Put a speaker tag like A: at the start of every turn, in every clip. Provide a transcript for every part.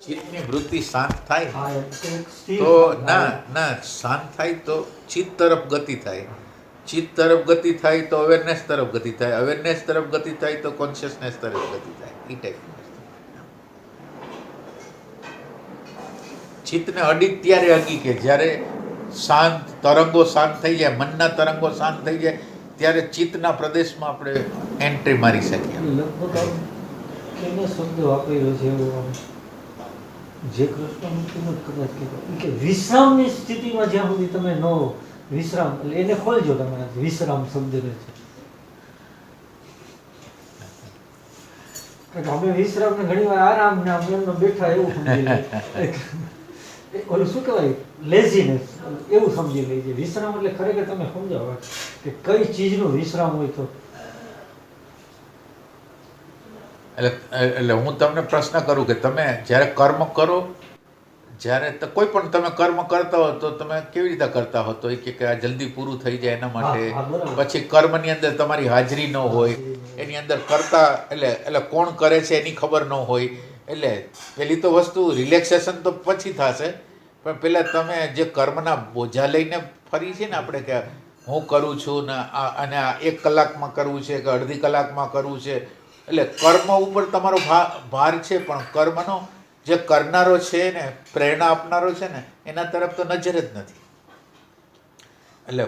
A: ચિત્તની વૃત્તિ શાંત થાય
B: હા એમ કે સ્થિર
A: તો
B: થાય.
A: ના શાંત થાય તો ચિત્ત તરફ ગતિ થાય, ચિત્ત તરફ ગતિ થાય તો અવેરનેસ તરફ ગતિ થાય, અવેરનેસ તરફ ગતિ થાય તો કોન્શિયસનેસ તરફ ગતિ થાય. એ ટાઈપની વસ્તુ. ચિત્તને અડી ત્યારે અગી કે જ્યારે શાંત તરંગો શાંત થઈ જાય, મનના તરંગો શાંત થઈ જાય ત્યારે ચિત્તના પ્રદેશમાં આપણે એન્ટ્રી મારી શકીએ.
B: લગભગ આમ કેનો શબ્દ વાપર્યો છે એવો આમ જે કૃષ્ણમૂર્તિનો જ કદાચ કીધો કે વિશ્રામની સ્થિતિમાં જ્યાં સુધી તમે ન હો, વિશ્રામ એટલે એને ખોલજો તમે વિશ્રામ શબ્દને છે. કારણ કે અમે વિશ્રામને ઘણી વાર આરામ ને આમ એમનો બેઠા એવું સમજી લઈએ. ઓલું શું કહેવાય લેઝીનેસ એવું સમજી લઈએ. વિશ્રામ એટલે ખરેખર તમે સમજાવો કે કઈ ચીજનો વિશ્રામ હોય તો
A: એટલે હું તમને પ્રશ્ન કરું કે તમે જ્યારે કર્મ કરો, જ્યારે કોઈ પણ તમે કર્મ કરતા હો તો તમે કેવી રીતે કરતા હો? તો એ કે આ જલ્દી પૂરું થઈ જાય એના માટે.
B: હા, બરાબર.
A: પછી કર્મની અંદર તમારી હાજરી ન હોય, એની અંદર કરતા એટલે કોણ કરે છે એની ખબર ન હોય. એટલે પેલી તો વસ્તુ રિલેક્સેશન તો પછી થશે, પણ પહેલાં તમે જે કર્મના બોજા લઈને ફરી છે ને આપણે કે હું કરું છું ને અને આ 1 કલાકમાં કરવું છે કે અડધી કલાકમાં કરવું છે, એટલે કર્મ ઉપર તમારો ભાર છે, પણ કર્મનો જે કરનારો છે ને, પ્રેરણા આપનારો છે ને, એના તરફ તો નજર જ નથી. એટલે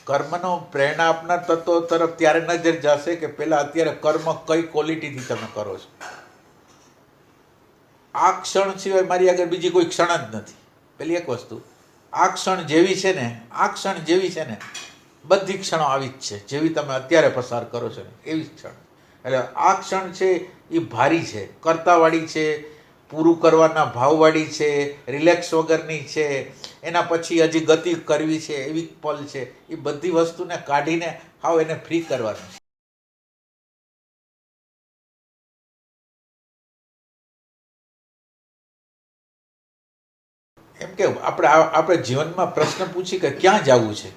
A: કર્મનો પ્રેરણા આપનાર તત્વો તરફ ત્યારે નજર જશે કે પહેલાં અત્યારે કર્મ કઈ ક્વોલિટીથી તમે કરો છો. આ ક્ષણ સિવાય મારી આગળ બીજી કોઈ ક્ષણ જ નથી. પેલી એક વસ્તુ, આ ક્ષણ જેવી છે ને, આ ક્ષણ જેવી છે ને, બધી ક્ષણો આવી જ છે. જેવી તમે અત્યારે પસાર કરો છો ને એવી જ ક્ષણ. એટલે આ ક્ષણ છે એ ભારી છે, કર્તાવાળી છે, પૂરું કરવાના ભાવવાળી છે, રિલેક્સ વગરની છે, એના પછી હજી ગતિ કરવી છે એવી પલ છે. એ બધી વસ્તુને કાઢીને હાવ એને ફ્રી કરવાનું છે. એમ કે આપણે જીવનમાં પ્રશ્ન પૂછી કે ક્યાં જવું છે,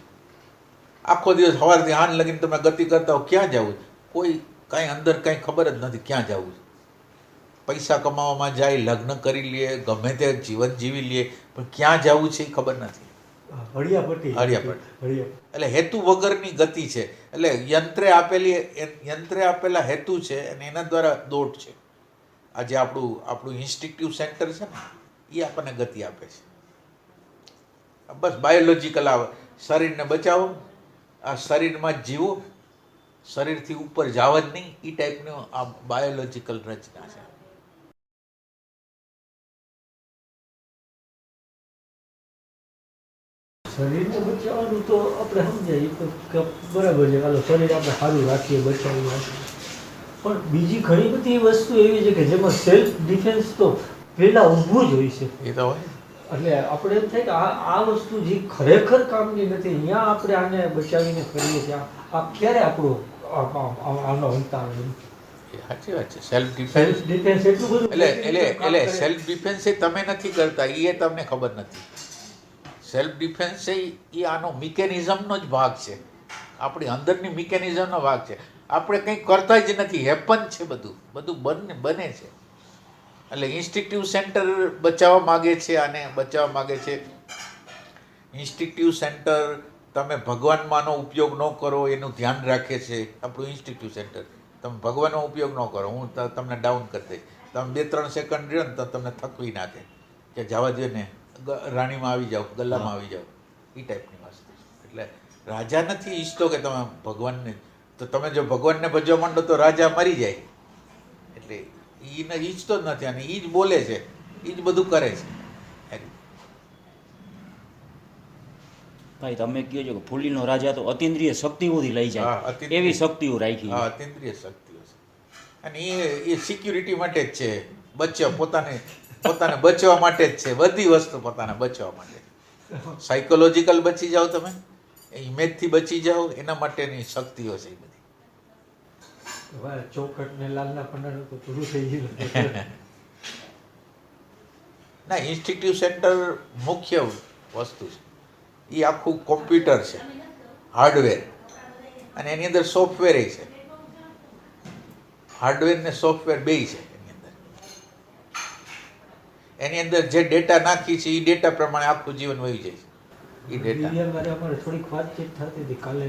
A: આખો દિવસ સવારથી હાંજ લગીને તમે ગતિ કરતા હો, ક્યાં જવું? કોઈ કાંઈ અંદર કાંઈ ખબર જ નથી ક્યાં જવું છે. પૈસા કમાવામાં જાય, લગ્ન કરી લે, ગમે તે જીવન જીવી લે, પણ ક્યાં જવું છે એ ખબર નથી. હળિયાપટ્ટી. એટલે હેતુ વગરની ગતિ છે. એટલે યંત્રે આપેલા હેતુ છે અને એના દ્વારા દોટ છે. આજે આપણું ઇન્સ્ટિંક્ટિવ સેન્ટર છે ને, એ આપણને ગતિ આપે છે. બસ બાયોલોજીકલ આવે, શરીરને બચાવો, આ શરીરમાં જ જીવો, શરીરથી ઉપર જાવ જ નહીં, એ ટાઈપનું આ બાયોલોજીકલ રચના છે.
B: શરીરને બચાવવાનું તો આપણે સમજાય તો બરાબર છે. ચાલો શરીર આપણે સારું રાખીએ, બચાવી રાખીએ, પણ બીજી ઘણી બધી વસ્તુ એવી છે કે જેમાં સેલ્ફ ડિફેન્સ તો પહેલાં ઊભું જ હોય છે.
A: એ તો હોય.
B: એટલે આપણે એમ થાય કે આ વસ્તુ જે ખરેખર કામની નથી, અહીંયા આપણે આને બચાવીને કરીએ છીએ, આ ક્યારે આપણું આનો અંત આવે?
A: સાચી વાત છે. સેલ્ફ ડિફેન્સ
B: એટલું બધું
A: એટલે સેલ્ફ ડિફેન્સ એ તમે નથી કરતા, એ તમને ખબર નથી. સેલ્ફ ડિફેન્સ એ આનો મિકેનિઝમનો જ ભાગ છે, આપણી અંદરની મિકેનિઝમનો ભાગ છે. આપણે કંઈ કરતા જ નથી, હેપન છે, બધું બને છે. એટલે ઇન્સ્ટિંક્ટિવ સેન્ટર બચાવવા માગે છે, આને બચાવવા માગે છે. ઇન્સ્ટિંક્ટિવ સેન્ટર તમે ભગવાનમાંનો ઉપયોગ ન કરો એનું ધ્યાન રાખે છે. આપણું ઇન્સ્ટિંક્ટિવ સેન્ટર તમે ભગવાનનો ઉપયોગ ન કરો, હું તમને ડાઉન કરી દઈશ. તમે 2-3 સેકન્ડ રહ્યો ને તો તમને થકવી નાખે કે જવા દે ને, રાણીમાં આવી જાઓ, ગલ્લામાં આવી જાઓ, એ ટાઈપની વસ્તુ. એટલે રાજા નથી ઈચ્છતો કે તમે ભગવાનને, તો તમે જો ભગવાનને ભજવા માંડો તો રાજા મરી જાય. એટલે એને ઈચ્છતો જ નથી અને એ જ બોલે છે, એ જ બધું કરે છે.
C: ભાઈ તમે કહો છો કે ફૂલીનો રાજા તો અતિન્દ્રિય શક્તિઓથી લઈ જાય, એવી શક્તિઓ રાખી.
A: હા, અતિન્દ્રિય શક્તિઓ છે. અને એ સિક્યુરિટી માટે જ છે, પોતાને બચવા માટે જ છે. બધી વસ્તુ પોતાને બચવા માટે. સાયકોલોજીકલ બચી જાઓ તમે, ઇમેજથી બચી જાઓ, એના માટેની શક્તિઓ છે એ બધી.
B: ચોખટ ને લાલના પન્નાનું તો પૂરું થઈ ગયું.
A: ના, ઇન્સ્ટિંક્ટિવ સેન્ટર મુખ્ય વસ્તુ છે. એ આખું કોમ્પ્યુટર છે, હાર્ડવેર, અને એની અંદર સોફ્ટવેર છે. હાર્ડવેર ને સોફ્ટવેર બેય છે એની અંદર. એની અંદર જે ડેટા નાખી છે એ ડેટા પ્રમાણે આખું જીવન વહી જાય છે એ ડેટા.
B: દિવ્યા મારે અમારે થોડીક વાતચીત થતી હતી કાલે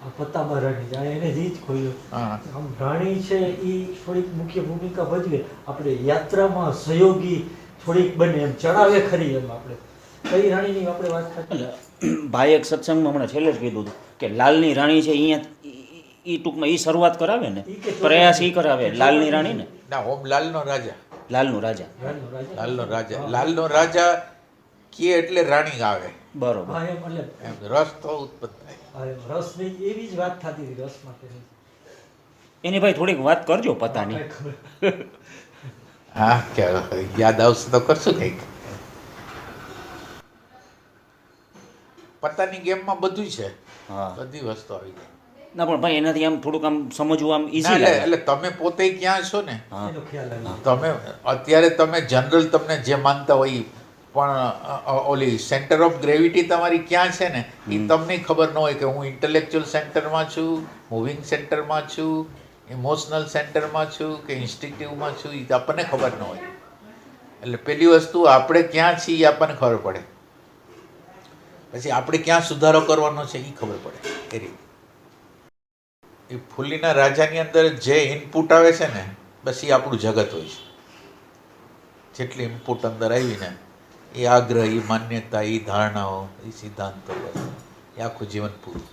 B: આ પત્તામાં રાણી જાય એને જ ખોલ્યો.
A: હા
B: આમ રાણી છે એ થોડીક મુખ્ય ભૂમિકા ભજવે. આપણે યાત્રામાં સહયોગી થોડીક બને એમ ચડાવે ખરી એમ આપણે કઈ રાણીની આપણે વાત થતી.
C: એટલે ભાઈ એક સત્સંગમાં હમણાં છેલ્લે જ કીધું હતું કે લાલની રાણી છે અહીંયા એ ટૂંકમાં એ શરૂઆત કરાવે ને, પ્રયાસ એ કરાવે લાલની રાણી ને.
A: ના ઓમ લાલનો રાજા,
C: લાલનો રાજા,
B: રાણીનો રાજા.
A: લાલનો રાજા, લાલનો રાજા કે એટલે રાણી આવે
C: બરોબર.
B: હા એમ એટલે
A: એમ રસ તો ઉત્પન્ન થાય.
B: હા એમ રસની એવી જ વાત થતી હતી રસ માટેની.
C: એની ભાઈ થોડીક વાત કરજો પતાની.
B: કાંઈ ખબર.
A: હા કે યાદ આવશે તો કરશું કંઈક. પત્તાની ગેમમાં બધું છે,
C: હા
A: બધી વસ્તુ આવી જાય.
C: ના પણ ભાઈ એનાથી આમ થોડુંક આમ સમજવું આમ
A: ના,
C: ઈઝી
A: એટલે
C: લાગે.
A: એટલે તમે પોતે ક્યાં છો ને,
C: હા
B: એનો ખ્યાલ આવે.
A: તમે અત્યારે તમે જનરલ તમને જે માનતા હોય ઈ, પણ ઓલી સેન્ટર ઓફ ગ્રેવિટી તમારી ક્યાં છે ને એ તમને ખબર ન હોય કે હું ઇન્ટેલેક્ચ્યુઅલ સેન્ટરમાં છું, મૂવિંગ સેન્ટરમાં છું, ઇમોશનલ સેન્ટરમાં છું કે ઇન્સ્ટિંક્ટિવમાં છું, એ આપણને ખબર ન હોય. એટલે પેલી વસ્તુ આપણે ક્યાં છીએ એ આપણને ખબર પડે, પછી આપણે ક્યાં સુધારો કરવાનો છે એ ખબર પડે. એ રીતે એ ફૂલીના રાજાની અંદર જે ઇનપુટ આવે છે ને બસ એ આપણું જગત હોય છે. જેટલી ઇનપુટ અંદર આવીને એ આગ્રહ, એ માન્યતા, એ ધારણાઓ, એ સિદ્ધાંતો, બસ એ આખું જીવન પૂરું.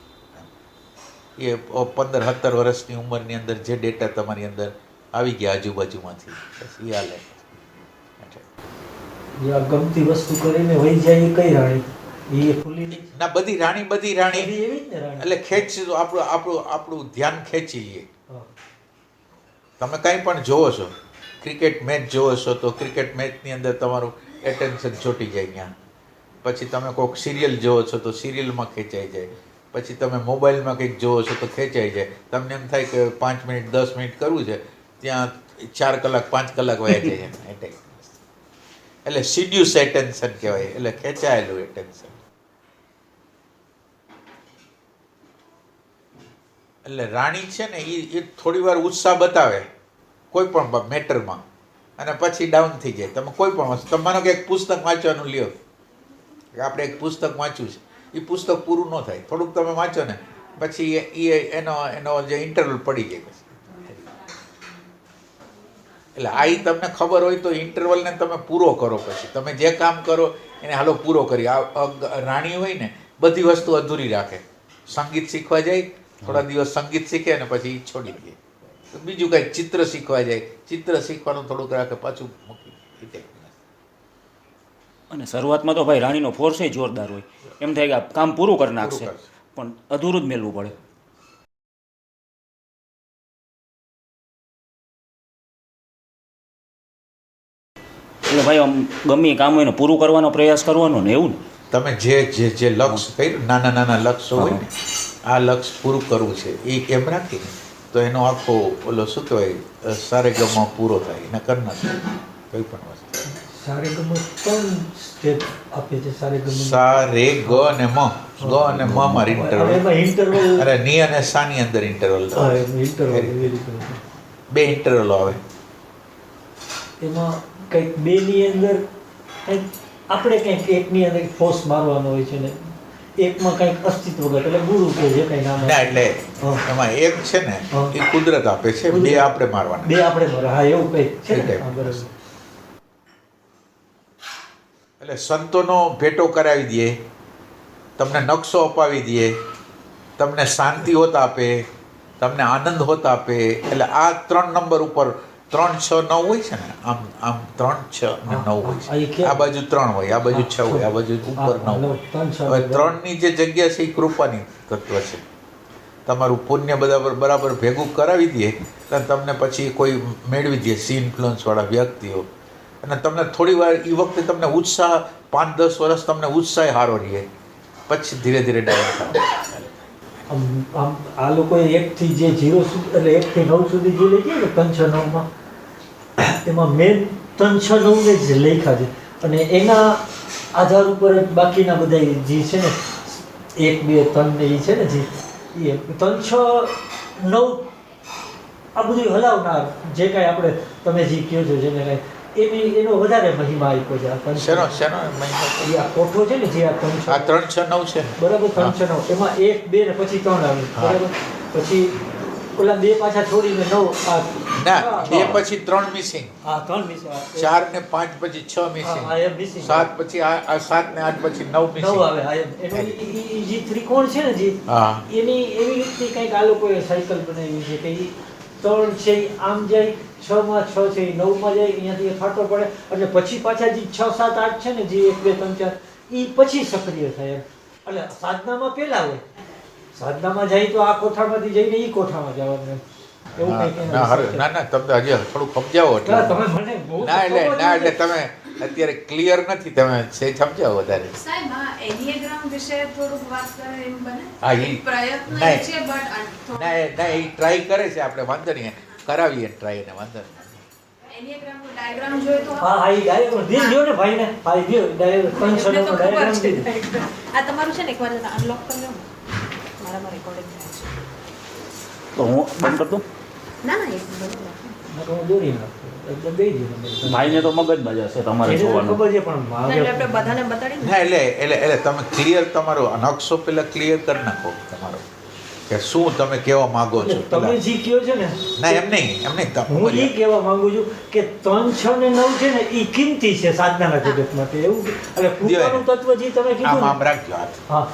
A: એ 15-17 વર્ષની ઉંમરની અંદર જે ડેટા તમારી અંદર આવી ગયા આજુબાજુમાંથી બસ એ હાલે.
B: જે આ ગમતી વસ્તુ કરીને વહી જાય એ કઈ રાણી? એ ફૂલીની જ.
A: ના બધી રાણી
B: બધી એવી જ ને રાણી.
A: એટલે ખેંચી તો આપણું ધ્યાન ખેંચી લઈએ.
B: હા.
A: તમે કંઈ પણ જોવો છો, ક્રિકેટ મેચ જોવો છો તો ક્રિકેટ મેચની અંદર તમારું એટેન્શન ચોંટી જાય ત્યાં. પછી તમે કોઈક સિરિયલ જોવો છો તો સિરિયલમાં ખેંચાઈ જાય. પછી તમે મોબાઈલમાં કંઈક જોવો છો તો ખેંચાઈ જાય. તમને એમ થાય કે 5 મિનિટ 10 મિનિટ કરવું છે, ત્યાં 4 કલાક 5 કલાક વયા જાય એમ. એટલે સિડ્યુસ એટેન્શન કહેવાય, એટલે ખેંચાયેલું એટેન્શન. એટલે રાણી છે ને એ થોડી વાર ઉત્સાહ બતાવે કોઈ પણ મેટરમાં અને પછી ડાઉન થઈ જાય. તમે કોઈ પણ વસ્તુ, તમારો કે એક પુસ્તક વાંચવાનું લ્યો, આપણે એક પુસ્તક વાંચ્યું છે, એ પુસ્તક પૂરું ન થાય, થોડુંક તમે વાંચો ને પછી એનો જે ઇન્ટરવલ પડી જાય પછી. એટલે આ ઈ તમને ખબર હોય તો ઇન્ટરવલને તમે પૂરો કરો, પછી તમે જે કામ કરો એને હાલો પૂરો કરી. રાણી હોય ને બધી વસ્તુ અધૂરી રાખે. સંગીત શીખવા જાય, થોડા દિવસ સંગીત શીખે ને પછી છોડી દે. બીજું કંઈક ચિત્ર શીખવા જાય, ચિત્ર શીખવાનું થોડુંક રાખે, પાછું મૂકી દે.
C: અને શરૂઆતમાં તો ભાઈ રાણીનો ફોર્સ જોરદાર હોય, એમ થાય કે આ કામ પૂરું કરી નાખશે,
A: પૂરું કરશે.
C: પણ અધૂરું જ મેળવું પડે. એટલે ભાઈ આમ ગમે એ કામ હોય ને પૂરું કરવાનો પ્રયાસ કરવાનો ને એવું ને.
A: તમે જે લક્ષ્ય કર્યું, નાના લક્ષ્ય હોય ને, આ લક્ષ્ય પૂરું કરવું છે એ એમ રાખીને તો એનો આખો ઓલો શું કહેવાય સારેગમા પૂરો થાય. એને કરી નાખે કોઈ પણ વસ્તુ.
B: સારેગમ 3 સ્ટેપ આપે છે. સારેગમ
A: સા રે ગ અને મ, ગ અને મ માં ઇન્ટરવલ,
B: એમાં ઇન્ટરવલ.
A: અરે ની અને સા ની અંદર ઇન્ટરવલ,
B: હા એમાં ઇન્ટરવલ એવી રીતે.
A: 2 ઇન્ટરવલો આવે.
B: એમાં કંઈક 2 ની અંદર કંઈક આપણે કંઈક એકની અંદર ફોર્સ મારવાનો હોય છે ને એકમાં કંઈક અસ્તિત્વગત એટલે ગુરુ કે જે કંઈ નામ
A: ના એટલે
B: હા.
A: એમાં એક છે ને એ કુદરત આપે છે, 2 આપણે મારવાના.
B: 2 આપણે મારે. હા એવું કંઈક છે
A: એ
B: ને.
A: type.
B: હા, બરાબર.
A: એટલે સંતોનો ભેટો કરાવી દે, તમને નકશો અપાવી દે, તમને શાંતિ હોત આપે, તમને આનંદ હોત આપે. એટલે આ 3 નંબર ઉપર 3, 6, 9 હોય છે ને, આમ 3, 6 અને 9 હોય છે. આ બાજુ 3 હોય, આ બાજુ 6 હોય, આ બાજુ ઉપર 9 હોય. હવે 3 ની જે જગ્યા છે એ કૃપાની તત્વ છે. તમારું પુણ્ય બરાબર ભેગું કરાવી દે અને તમને પછી કોઈ મેળવી દે સી ઇન્ફ્લુઅન્સવાળા વ્યક્તિઓ, અને તમને થોડી વાર એ વખતે તમને ઉત્સાહ 5-10 વર્ષ તમને ઉત્સાહ સારો રહે, પછી ધીરે ધીરે ડાઉન થાય.
B: આમ આ લોકોએ 1 થી જે 0 સુધી એટલે 1 થી 9 સુધી જે લઈ ગયા ને 3, 6, 9માં એમાં મેન 3, 6, 9 ને જ લખ્યા છે અને એના આધાર ઉપર જ બાકીના બધા જે છે ને 1, 2, 3 ને એ છે ને જે 3, 6, 9 આ બધું હલાવનાર જે કાંઈ આપણે તમે જે કહો છો જેને કાંઈ એનો વધારે મહિમા આપ્યો છે આ
A: શેનો
B: 3
A: શેનો મહિનો છે?
B: આ કોઠો છે ને જે આ 3
A: આ 3 6 9 છે ને?
B: બરાબર 3 6 9 એમાં 1 2 ને પછી 3 આવે
A: હા.
B: બરાબર પછી ઓલા 2 પાછા છોડીને 9 આ
A: ના 2 પછી 3 મિસિંગ,
B: હા 3 મિસ
A: 4 ને 5 પછી 6 મિસિંગ,
B: હા એમ મિસિંગ
A: 7 પછી આ 7 ને 8 પછી 9
B: 9
A: મિસિંગ.
B: આવે હા એમ એનો ઈ જે ત્રિકોણ છે ને જે
A: હા
B: એની એવી રીતની કંઈક આ લોકોએ સાયકલ બનાવી છે કે ઈ 3 છે ઈ આમ જાય 6 માં 6 છે ઈ 9 માં જાય અહીંયાથી ફાટો પડે એટલે પછી પાછા જે 6 7 8 છે ને જે 1 2 3 4 ઈ પછી સક્રિય થાય એમ એટલે સાધનામાં પહેલા હોય સાધનામાં જાય તો આ કોઠામાંથી જઈને ઈ કોઠામાં જવાનું એમ એવું
A: ના
B: કંઈક
A: ના,
B: એનું
A: ના ના તમે હજી થોડું સમજાવો એટલે
B: ના, તમે મને બહુ
A: ના એટલે
B: ખબર
A: ના
B: નથી.
A: એટલે તમે અત્યારે ક્લિયર નથી, તમે સમજાવો વધારે.
D: સાહેબ આ એનિયાગ્રામ વિશે થોડુંક વાત કરે એમ બને
A: હા, ઈ-
D: પ્રયત્ન
A: ના,
D: એ છે બટ
A: ના એ ટ્રાય કરે છે, આપણે વાંધો નહીં, કરાવીએ ટ્રાય એને વાંધો નહીં.
D: એનિયાગ્રામ નો ડાયાગ્રામ જોઈએ તો
B: હા હા ઈ ડાયરેક્ટ દિલ જો ને ભાઈને ભાઈ દિલ ડાયરેક્ટ
D: એમને તો ખબર
B: ડાયરેક્ટ
D: છે
B: દીધું
D: આ તમારું છે ને એકવાર અનલોક કરી લો મારામાં રેકોર્ડિંગ થાય છે
C: તો હું બંધ કરી દઉં.
D: ના ના એક મિનિટ
B: હું દોરી નાખું એટલે દઈ દીધું
C: ભાઈને તો મગજમાં જ હશે તમારે
B: એને તો
C: જોવાનું.
B: ખબર છે પણ
D: ના એટલે આપણે
B: મારે
D: બધાને બતાડી
A: ના એટલે તમે ક્લિયર તમારો નકશો પેલા ક્લિયર કરી નાખો તમારો કે શું તમે કહેવા માંગો છો
B: તમે
A: પેલા.
B: જે કહો છો ને
A: ના એમ નહીં
B: હું એ
A: તમે
B: કહેવા માંગુ છું કે 3 6 ને 9 છે ને એ કિંમતી છે સાધનાના જગત માટે એવું એટલે કૃપાનું તત્વ જે તમે
A: આમ
B: કીધું
A: આમ
B: ને,
A: રાખજો હાથ.
B: હા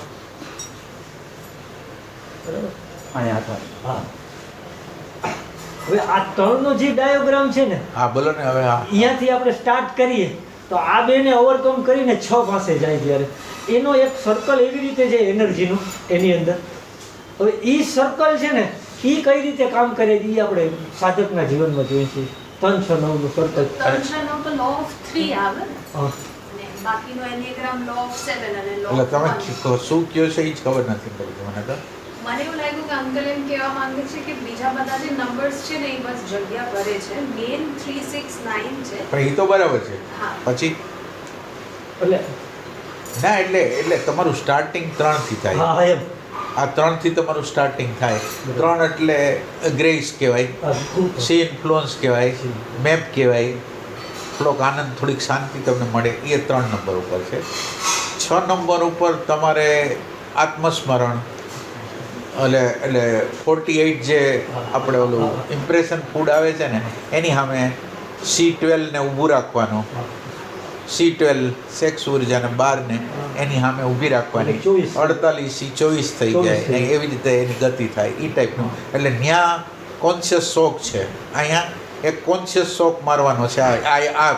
B: બરાબર
C: અહીંયા હતા.
B: હા હવે આ 3 નો જે ડાયાગ્રામ છે ને
A: હા બોલો ને હવે. હા
B: અહીંયાથી આપણે સ્ટાર્ટ કરીએ તો આ બેને ઓવરકમ કરીને 6 પાસે જાય ત્યારે એનો એક સર્કલ એવી રીતે છે એનર્જીનું એની અંદર હવે એ સર્કલ છે ને એ કઈ રીતે કામ કરે એ આપણે સાધકના જીવનમાં જોઈએ છીએ 3 6 9 નું સર્કલ
D: તંત્રનો તો લો ઓફ 3 આવે ને
B: હા
D: અને બાકીનો એનિયાગ્રામ લો ઓફ 7 અને લો
A: એટલે
D: ઓફ
A: તમે
D: 1
A: શું કહો છો એ જ ખબર નથી પડી મને તો.
D: મને એવું લાગ્યું કે અંકલ એમ કહેવા માંગે છે કે બીજા બધા જે નંબર્સ છે ને એ બસ જગ્યા ભરે છે મેન 3 6 9 છે
A: પણ એ તો બરાબર છે.
D: હા
A: પછી
B: એટલે
A: ના એટલે તમારું સ્ટાર્ટિંગ 3 થી થાય.
B: હા એમ
A: આ 3 થી તમારું સ્ટાર્ટિંગ થાય. 3 એટલે ગ્રેસ કહેવાય,
B: આ ખૂબ
A: સી ઇન્ફ્લુઅન્સ કહેવાય, મેપ કહેવાય, થોડોક આનંદ થોડીક શાંતિ તમને મળે, એ 3 નંબર ઉપર છે. 6 નંબર ઉપર તમારે આત્મસ્મરણ એટલે 48 જે આપણે ઓલું ઇમ્પ્રેશન ફૂડ આવે છે ને એની સામે C12 ને ઊભું રાખવાનું, C12 સેક્સ ઉર્જાને 12 ને એની સામે ઊભી રાખવાની,
B: 24.
A: 48 24 થઈ જાય
B: 24
A: ને એવી રીતે એની ગતિ થાય એ ટાઈપનું. એટલે ત્યાં કોન્શિયસ શોક છે, અહીંયા એક કોન્શિયસ શોક મારવાનો છે આ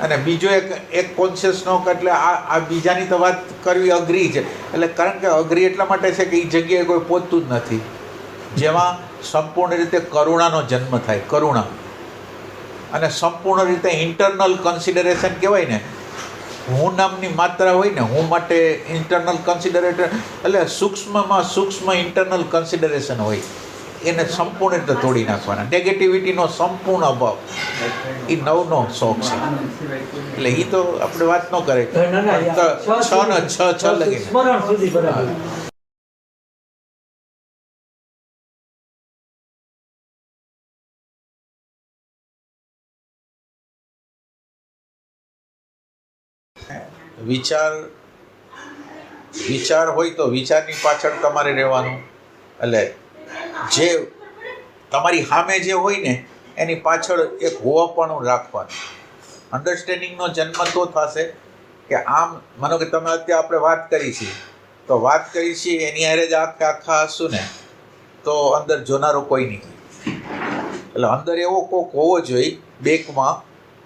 A: અને બીજો એક કોન્શિયસ શોક એટલે આ બીજાની તો વાત કરવી અઘરી છે. એટલે કારણ કે અઘરી એટલા માટે છે કે એ જગ્યાએ કોઈ પહોંચતું જ નથી, જેમાં સંપૂર્ણ રીતે કરુણાનો જન્મ થાય, કરુણા અને સંપૂર્ણ રીતે ઇન્ટરનલ કન્સિડરેશન કહેવાય ને, હું નામની માત્રા હોય ને, હું માટે ઇન્ટરનલ કન્સિડરેશન એટલે સૂક્ષ્મમાં સૂક્ષ્મ ઇન્ટરનલ કન્સિડરેશન હોય, એને સંપૂર્ણ રીતે તોડી નાખવાના. નેગેટિવિટીનો સંપૂર્ણ અભાવ એ નવનો શોખ છે. એટલે એ તો આપણે વાત ન કરે
B: ના ના
A: તો છ લગી
B: સ્મરણ સુધી બરાબર
A: વિચાર હોય તો વિચારની પાછળ તમારે રહેવાનું. એટલે જે તમારી સામે જે હોય ને એની પાછળ એક હોવાપણું રાખવાનું. અન્ડરસ્ટેન્ડિંગનો જન્મ તો થશે કે આમ માનો કે તમે અત્યારે આપણે વાત કરી છે તો વાત કરી છે એની હારે જ આખા હશું ને તો અંદર જોનારો કોઈ નહીં. એટલે અંદર એવો કોક હોવો જોઈએ બેકમાં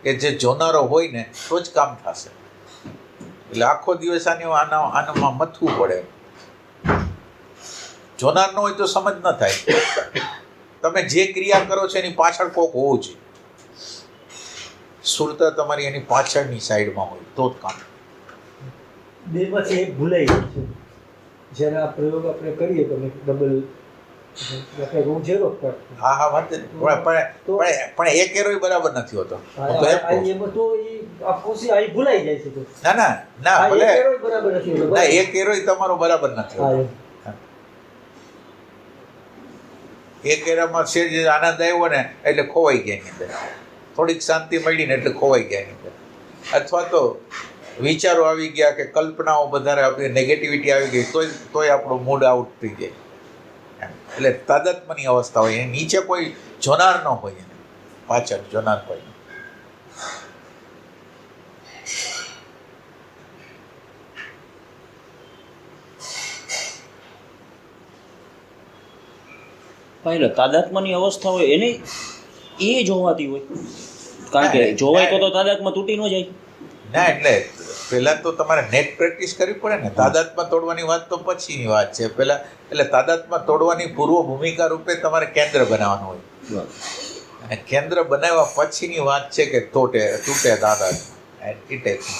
A: કે જે જોનારો હોય ને તો જ કામ થશે. એટલે આખો દિવસ આનામાં મથવું પડે. જોનાર ન હોય તો સમજ ન થાય. તમે જે ક્રિયા કરો છો એની પાછળ કોક હોવું જોઈએ. સુરતા તમારી એની પાછળની સાઈડમાં હોય તો જ કામ.
B: બે માંથી એક ભૂલાઈ ગયું છે. જ્યારે આ પ્રયોગ આપણે કરીએ તો ડબલ આપણે હું ઝેરો કરતો
A: હા હા વાત પણ એક એરોય બરાબર નથી હોતો. હું તો એમ કહું.
B: એમાં તો એ આ કોશી આ ભૂલાઈ જાય છે તો
A: ના
B: આ
A: ભલે
B: એક એરોય બરાબર નથી હોતો.
A: ના એક એરોય તમારો બરાબર નથી
B: હા,
A: હોતો. એક એરામાં છે જે આનંદ આવ્યો ને એટલે ખોવાઈ ગયા એની અંદર. થોડીક શાંતિ મળી ને એટલે ખોવાઈ ગયા એની અંદર. અથવા તો વિચારો આવી ગયા કે કલ્પનાઓ વધારે આપણી નેગેટિવિટી આવી ગઈ તોય આપણો મૂડ આઉટ થઈ જાય એમ. એટલે તાદાત્મ્યની અવસ્થા હોય, એની નીચે કોઈ જોનાર ન હોય, એને પાછળ જોનાર હોય.
C: એટલે તાદાત્મ્યની અવસ્થા હોય એને એ જોવાતી હોય, કારણ કે જોવાય તો તાદાત્મ્ય તૂટી ન જાય.
A: ના, એટલે પહેલાં તો તમારે નેટ પ્રેક્ટિસ કરવી પડે ને. તાદાત્મ્ય તોડવાની વાત તો પછીની વાત છે. પહેલાં એટલે તાદાત્મ્ય તોડવાની પૂર્વ ભૂમિકા રૂપે તમારે કેન્દ્ર બનાવવાનું હોય, અને કેન્દ્ર બનાવ્યા પછીની વાત છે કે તૂટે તાદાત્મ્ય. It tax.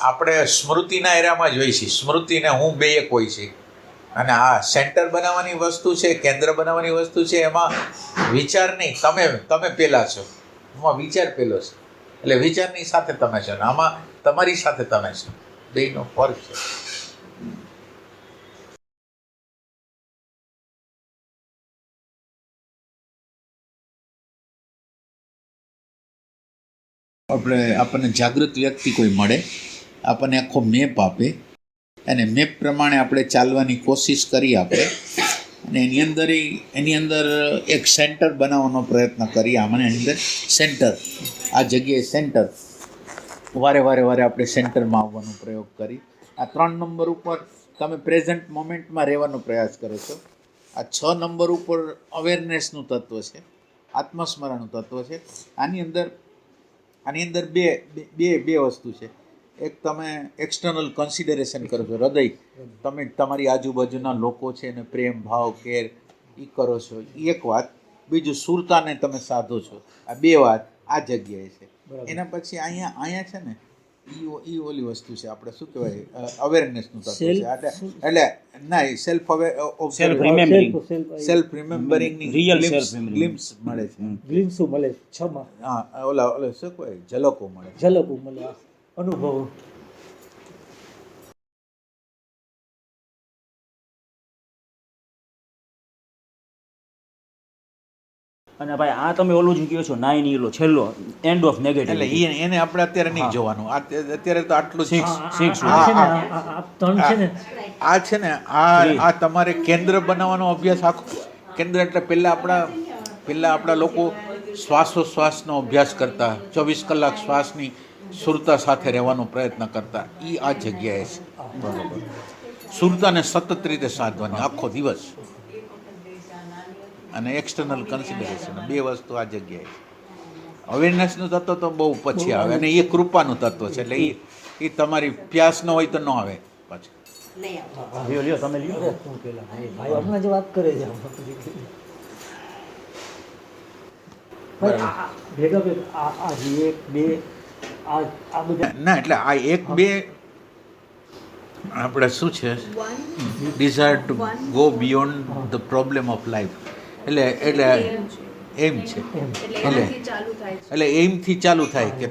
A: આપણે સ્મૃતિના એરામાં જોઈ છીએ, સ્મૃતિને હું બે એક હોય છે, અને આ સેન્ટર બનાવવાની વસ્તુ છે, કેન્દ્ર બનાવવાની વસ્તુ છે, એમાં વિચાર નહીં, તમે પહેલાં છો, એમાં વિચાર પહેલો છે. એટલે વિચારની સાથે તમે છો ને આમાં તમારી સાથે તમે છો, બેયનો ફરક છે. આપણને જાગૃત વ્યક્તિ કોઈ મળે, આપણને આખો મેપ આપે, અને મેપ પ્રમાણે આપણે ચાલવાની કોશિશ કરીએ આપણે, અને એની અંદર એક સેન્ટર બનાવવાનો પ્રયત્ન કરીએ. આમાં એની અંદર સેન્ટર, આ જગ્યાએ સેન્ટર, વારે આપણે સેન્ટરમાં આવવાનો પ્રયોગ કરી. આ 3 નંબર ઉપર તમે પ્રેઝન્ટ મોમેન્ટમાં રહેવાનો પ્રયાસ કરો છો. આ 6 નંબર ઉપર અવેરનેસનું તત્વ છે, આત્મસ્મરણનું તત્વ છે. આની અંદર બે વસ્તુ છે. એક તમે એક્સટર્નલ કન્સિડરેશન કરો છો, હૃદય, તમે તમારી આજુબાજુના લોકો છે ને પ્રેમ ભાવ કેર એ કરો છો, એ એક વાત. બીજું સુરતાને તમે સાધો છો, આ 2 વાત આ જગ્યાએ છે. એના પછી અહીંયા છે ને એ ઓલી વસ્તુ છે, આપણે શું કહેવાય, અવેરનેસનું તત્વ છે. એટલે ના, સેલ્ફ રિમેમ્બરિંગની ગ્લિમ્સ મળે છે.
B: ગ્લિમ્સો મળે 6માં.
A: હા, ઓલા શું કહેવાય, ઝલકો મળે,
B: અનુભવો.
C: અને ભાઈ આ તમે ઓલું જ કહો છો 9 ઈલો છેલ્લો એન્ડ ઓફ નેગેટિવ,
A: એટલે એને આપણે અત્યારે નહીં જોવાનું. અત્યારે તો આટલું 6 આ છે ને આ તમારે કેન્દ્ર બનાવવાનો અભ્યાસ. આખો કેન્દ્ર એટલે પહેલાં આપણા લોકો શ્વાસોશ્વાસનો અભ્યાસ કરતા, 24 કલાક શ્વાસની સુરતા સાથે રહેવાનો પ્રયત્ન કરતા. એ આ જગ્યાએ છે. બરાબર. સુરતાને સતત રીતે સાધવાની આખો દિવસ, અને એક્સટર્નલ કન્સિડરેશન, 2 વસ્તુ આ જગ્યાએ. અવેરનેસનું તત્વ તો બહુ પછી આવે, અને એ કૃપાનું તત્વ છે. એટલે એ તમારી પ્યાસ ન હોય તો ન આવે પછી.
C: તમે લ્યો
B: ભાઈ હમણાં જ વાત કરે છે.
A: ના, એટલે આ 1 2 આપણે શું છે, desire to go beyond the problem of life. એટલે એમ છે, એટલે એમથી ચાલુ થાય કે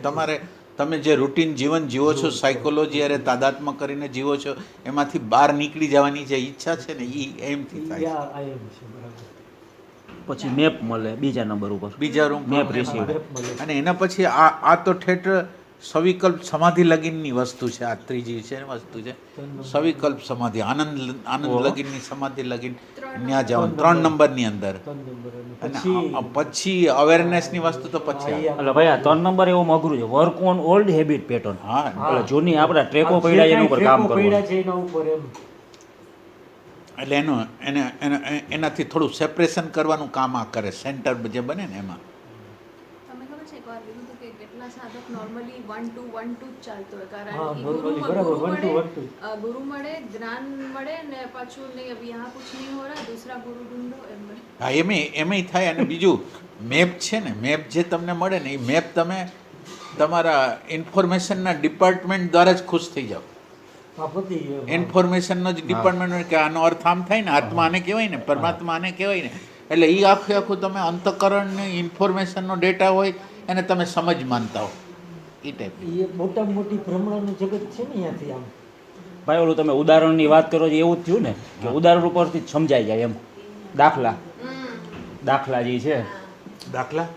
A: તમે જે રૂટીન જીવન જીવો છો, સાયકોલોજી અરે તાદાત્મ્ય કરીને જીવો છો, એમાંથી બહાર નીકળી જવાની જે ઈચ્છા છે ને એ એમથી થાય.
C: પછી મેપ મળે બીજા નંબર ઉપર,
A: બીજા રૂમ
C: મેપ રિસીવ.
A: અને એના પછી આ તો ઠેઠ સવિકલ્પ સમાધિ લગીનની વસ્તુ છે. આ ત્રીજી છે વસ્તુ છે સવિકલ્પ સમાધિ, આનંદ લગીનની સમાધિ લગીન ત્યાં જવાનું 3 નંબરની અંદર. અને પછી અવેરનેસની વસ્તુ તો પછી આવે.
C: એટલે ભાઈ આ 3 નંબર એવું અઘરું છે, work on old habit pattern.
A: હા,
C: એટલે જૂની આપણા ટ્રેકો પડ્યા છે એના ઉપર કામ કરવાનું.
A: એટલે એનાથી થોડું સેપરેશન કરવાનું કામ આ કરે, સેન્ટર જે બને ને એમાં.
D: તમને ખબર છે, એક વાર કીધું હતું કે કેટલા સાધક નોર્મલી 1 2 1 2 જ ચાલતો હોય, કારણ
B: हाँ,
D: કે
B: normally बराबर 1 2 1 2
D: ગુરુ મળે, જ્ઞાન મળે ને પાછું નહીં, અભી યહાં કુછ નહીં હો રહા, દૂસરા ગુરુ ઢૂંઢો એમ.
A: હા, એમાંય થાય. અને બીજું મેપ છે ને, મેપ જે તમને મળે ને એ મેપ તમે તમારા ઇન્ફોર્મેશનના ડિપાર્ટમેન્ટ દ્વારા જ ખુશ થઈ જાઓ. ઇન્ફોર્મેશનનો જ ડિપાર્ટમેન્ટ કે આનો અર્થ આમ થાય ને, આત્મા આને કહેવાય ને, પરમાત્મા આને કહેવાય ને. એટલે એ આખું તમે અંતઃકરણની ઇન્ફોર્મેશનનો ડેટા હોય એને તમે સમજ માનતા હો એ ટાઈપ.
B: એ મોટામાં મોટી ભ્રમણાનું જગત છે ને, અહીંયાથી આમ
C: ભાઈ ઓલું તમે ઉદાહરણની વાત કરો છો એવું જ થયું ને કે ઉદાહરણ ઉપરથી જ સમજાઈ જાય એમ દાખલા જે છે
A: દાખલા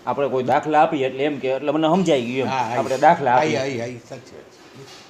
C: આપણે કોઈ દાખલા આપીએ એટલે એમ કે એટલે મને સમજાઈ ગયું એમ આપણે દાખલા આપીએ
A: સાચી વાત છે.